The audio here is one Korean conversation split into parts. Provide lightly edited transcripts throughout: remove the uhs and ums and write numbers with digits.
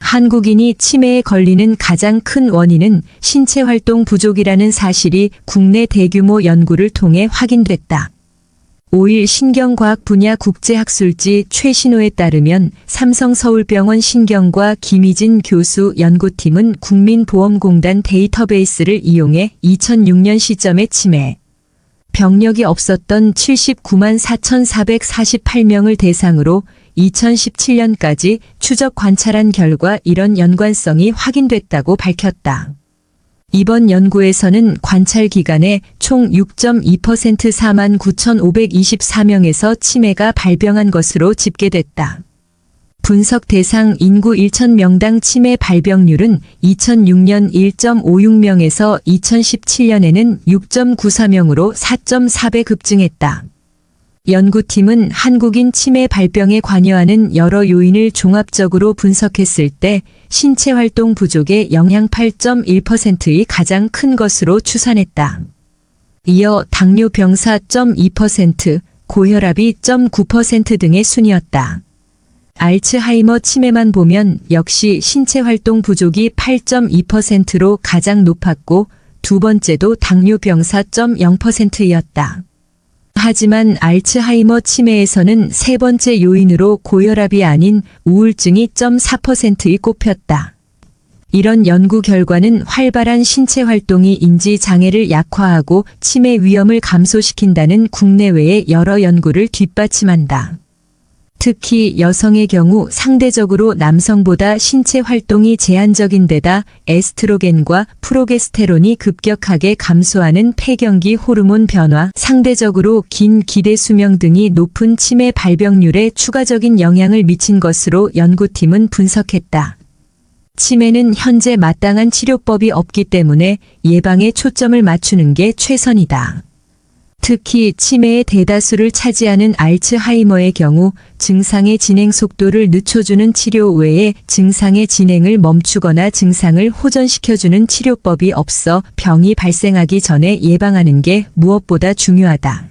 한국인이 치매에 걸리는 가장 큰 원인은 신체 활동 부족이라는 사실이 국내 대규모 연구를 통해 확인됐다. 5일 신경과학 분야 국제학술지 최신호에 따르면 삼성서울병원 신경과 김희진 교수 연구팀은 국민보험공단 데이터베이스를 이용해 2006년 시점에 치매 병력이 없었던 79만 4,448명을 대상으로 2017년까지 추적 관찰한 결과 이런 연관성이 확인됐다고 밝혔다. 이번 연구에서는 관찰 기간에 총 6.2% 49,524명에서 치매가 발병한 것으로 집계됐다. 분석 대상 인구 1,000명당 치매 발병률은 2006년 1.56명에서 2017년에는 6.94명으로 4.4배 급증했다. 연구팀은 한국인 치매 발병에 관여하는 여러 요인을 종합적으로 분석했을 때 신체 활동 부족의 영향 8.1%이 가장 큰 것으로 추산했다. 이어 당뇨병 4.2%, 고혈압이 0.9% 등의 순이었다. 알츠하이머 치매만 보면 역시 신체 활동 부족이 8.2%로 가장 높았고 두 번째도 당뇨병 4.0%였다. 하지만 알츠하이머 치매에서는 세 번째 요인으로 고혈압이 아닌 우울증이 0.4%이 꼽혔다. 이런 연구 결과는 활발한 신체 활동이 인지 장애를 약화하고 치매 위험을 감소시킨다는 국내외의 여러 연구를 뒷받침한다. 특히 여성의 경우 상대적으로 남성보다 신체 활동이 제한적인 데다 에스트로겐과 프로게스테론이 급격하게 감소하는 폐경기 호르몬 변화, 상대적으로 긴 기대 수명 등이 높은 치매 발병률에 추가적인 영향을 미친 것으로 연구팀은 분석했다. 치매는 현재 마땅한 치료법이 없기 때문에 예방에 초점을 맞추는 게 최선이다. 특히 치매의 대다수를 차지하는 알츠하이머의 경우 증상의 진행 속도를 늦춰주는 치료 외에 증상의 진행을 멈추거나 증상을 호전시켜주는 치료법이 없어 병이 발생하기 전에 예방하는 게 무엇보다 중요하다.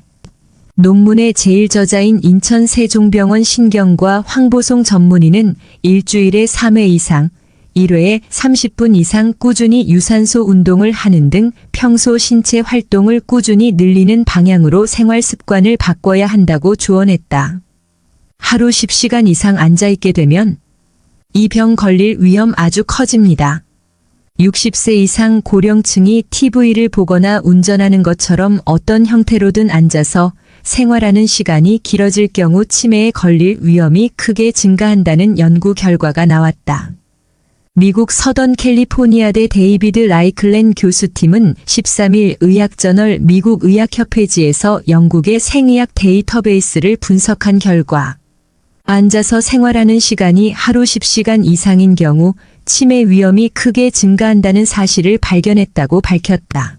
논문의 제일 저자인 인천세종병원 신경과 황보송 전문의는 일주일에 3회 이상 1회에 30분 이상 꾸준히 유산소 운동을 하는 등 평소 신체 활동을 꾸준히 늘리는 방향으로 생활 습관을 바꿔야 한다고 조언했다. 하루 10시간 이상 앉아있게 되면 이 병 걸릴 위험 아주 커집니다. 60세 이상 고령층이 TV를 보거나 운전하는 것처럼 어떤 형태로든 앉아서 생활하는 시간이 길어질 경우 치매에 걸릴 위험이 크게 증가한다는 연구 결과가 나왔다. 미국 서던 캘리포니아대 데이비드 라이클렌 교수팀은 13일 의학저널 미국 의학협회지에서 영국의 생의학 데이터베이스를 분석한 결과 앉아서 생활하는 시간이 하루 10시간 이상인 경우 치매 위험이 크게 증가한다는 사실을 발견했다고 밝혔다.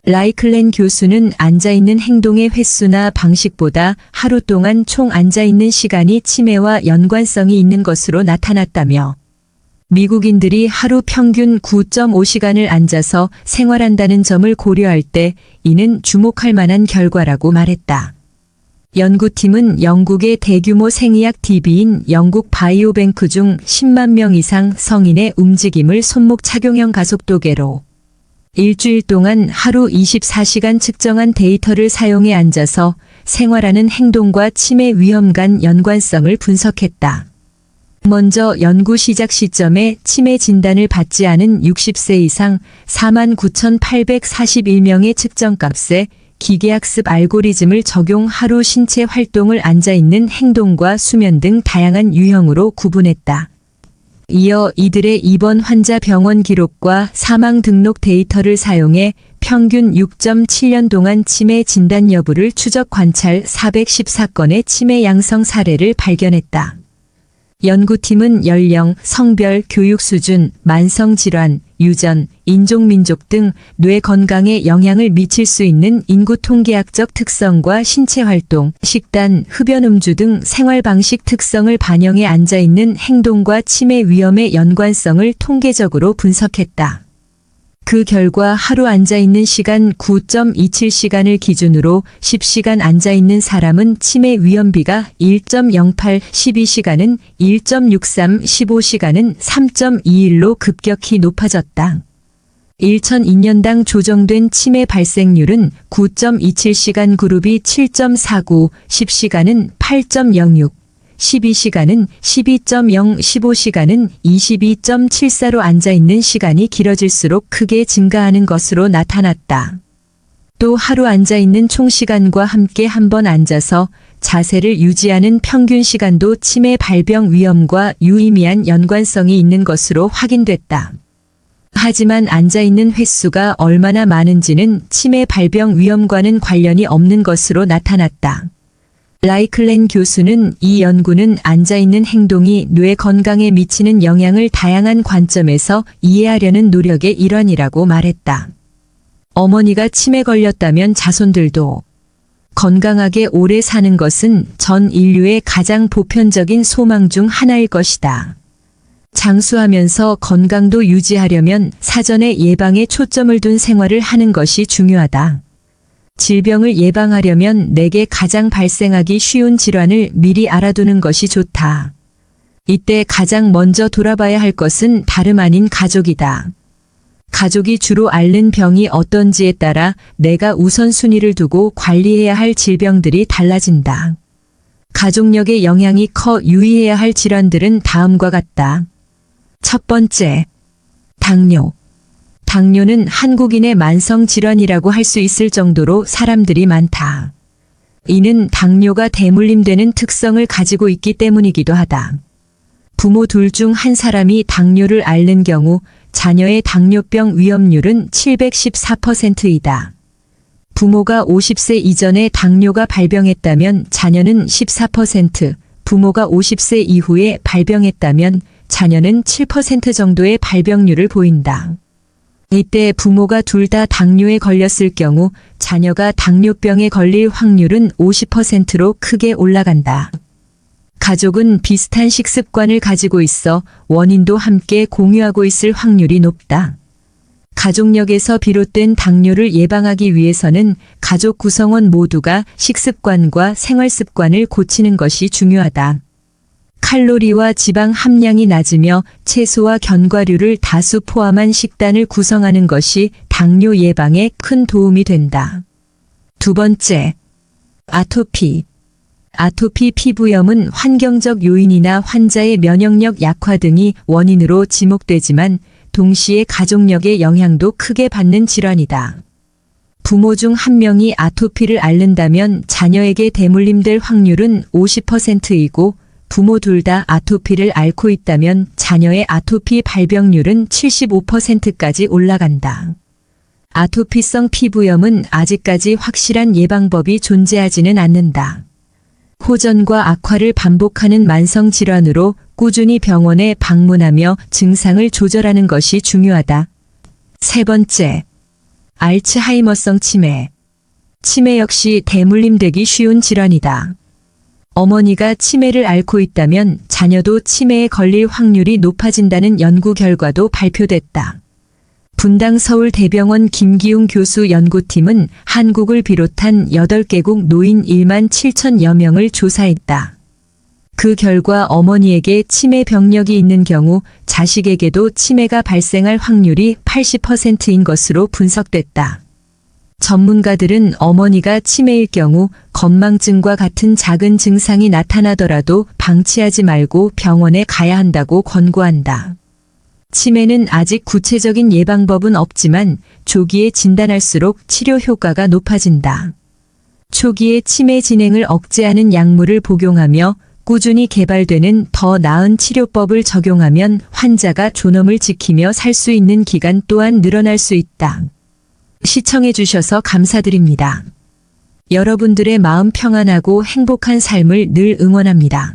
라이클렌 교수는 앉아있는 행동의 횟수나 방식보다 하루 동안 총 앉아있는 시간이 치매와 연관성이 있는 것으로 나타났다며 미국인들이 하루 평균 9.5시간을 앉아서 생활한다는 점을 고려할 때 이는 주목할 만한 결과라고 말했다. 연구팀은 영국의 대규모 생의학 DB인 영국 바이오뱅크 중 10만 명 이상 성인의 움직임을 손목 착용형 가속도계로 일주일 동안 하루 24시간 측정한 데이터를 사용해 앉아서 생활하는 행동과 치매 위험 간 연관성을 분석했다. 먼저 연구 시작 시점에 치매 진단을 받지 않은 60세 이상 49,841명의 측정값에 기계학습 알고리즘을 적용 하루 신체 활동을 앉아있는 행동과 수면 등 다양한 유형으로 구분했다. 이어 이들의 입원 환자 병원 기록과 사망 등록 데이터를 사용해 평균 6.7년 동안 치매 진단 여부를 추적 관찰 414건의 치매 양성 사례를 발견했다. 연구팀은 연령, 성별, 교육 수준, 만성질환, 유전, 인종민족 등 뇌 건강에 영향을 미칠 수 있는 인구 통계학적 특성과 신체활동, 식단, 흡연 음주 등 생활방식 특성을 반영해 앉아있는 행동과 치매 위험의 연관성을 통계적으로 분석했다. 그 결과 하루 앉아있는 시간 9.27시간을 기준으로 10시간 앉아있는 사람은 치매 위험비가 1.08, 12시간은 1.63, 15시간은 3.21로 급격히 높아졌다. 1002년당 조정된 치매 발생률은 9.27시간 그룹이 7.49, 10시간은 8.06, 12시간은 12.0, 15시간은 22.74로 앉아있는 시간이 길어질수록 크게 증가하는 것으로 나타났다. 또 하루 앉아있는 총시간과 함께 한 번 앉아서 자세를 유지하는 평균 시간도 치매 발병 위험과 유의미한 연관성이 있는 것으로 확인됐다. 하지만 앉아있는 횟수가 얼마나 많은지는 치매 발병 위험과는 관련이 없는 것으로 나타났다. 라이클렌 교수는 이 연구는 앉아있는 행동이 뇌 건강에 미치는 영향을 다양한 관점에서 이해하려는 노력의 일환이라고 말했다. 어머니가 치매 걸렸다면 자손들도 건강하게 오래 사는 것은 전 인류의 가장 보편적인 소망 중 하나일 것이다. 장수하면서 건강도 유지하려면 사전에 예방에 초점을 둔 생활을 하는 것이 중요하다. 질병을 예방하려면 내게 가장 발생하기 쉬운 질환을 미리 알아두는 것이 좋다. 이때 가장 먼저 돌아봐야 할 것은 다름 아닌 가족이다. 가족이 주로 앓는 병이 어떤지에 따라 내가 우선순위를 두고 관리해야 할 질병들이 달라진다. 가족력의 영향이 커 유의해야 할 질환들은 다음과 같다. 첫 번째, 당뇨. 당뇨는 한국인의 만성질환이라고 할 수 있을 정도로 사람들이 많다. 이는 당뇨가 대물림되는 특성을 가지고 있기 때문이기도 하다. 부모 둘 중 한 사람이 당뇨를 앓는 경우 자녀의 당뇨병 위험률은 714%이다. 부모가 50세 이전에 당뇨가 발병했다면 자녀는 14%, 부모가 50세 이후에 발병했다면 자녀는 7% 정도의 발병률을 보인다. 이때 부모가 둘 다 당뇨에 걸렸을 경우 자녀가 당뇨병에 걸릴 확률은 50%로 크게 올라간다. 가족은 비슷한 식습관을 가지고 있어 원인도 함께 공유하고 있을 확률이 높다. 가족력에서 비롯된 당뇨를 예방하기 위해서는 가족 구성원 모두가 식습관과 생활습관을 고치는 것이 중요하다. 칼로리와 지방 함량이 낮으며 채소와 견과류를 다수 포함한 식단을 구성하는 것이 당뇨 예방에 큰 도움이 된다. 두 번째, 아토피. 아토피 피부염은 환경적 요인이나 환자의 면역력 약화 등이 원인으로 지목되지만 동시에 가족력의 영향도 크게 받는 질환이다. 부모 중 한 명이 아토피를 앓는다면 자녀에게 대물림될 확률은 50%이고 부모 둘 다 아토피를 앓고 있다면 자녀의 아토피 발병률은 75%까지 올라간다. 아토피성 피부염은 아직까지 확실한 예방법이 존재하지는 않는다. 호전과 악화를 반복하는 만성 질환으로 꾸준히 병원에 방문하며 증상을 조절하는 것이 중요하다. 세 번째, 알츠하이머성 치매. 치매 역시 대물림되기 쉬운 질환이다. 어머니가 치매를 앓고 있다면 자녀도 치매에 걸릴 확률이 높아진다는 연구 결과도 발표됐다. 분당 서울대병원 김기웅 교수 연구팀은 한국을 비롯한 8개국 노인 1만 7천여 명을 조사했다. 그 결과 어머니에게 치매 병력이 있는 경우 자식에게도 치매가 발생할 확률이 80%인 것으로 분석됐다. 전문가들은 어머니가 치매일 경우 건망증과 같은 작은 증상이 나타나더라도 방치하지 말고 병원에 가야 한다고 권고한다. 치매는 아직 구체적인 예방법은 없지만 조기에 진단할수록 치료 효과가 높아진다. 초기에 치매 진행을 억제하는 약물을 복용하며 꾸준히 개발되는 더 나은 치료법을 적용하면 환자가 존엄을 지키며 살 수 있는 기간 또한 늘어날 수 있다. 시청해 주셔서 감사드립니다. 여러분들의 마음 평안하고 행복한 삶을 늘 응원합니다.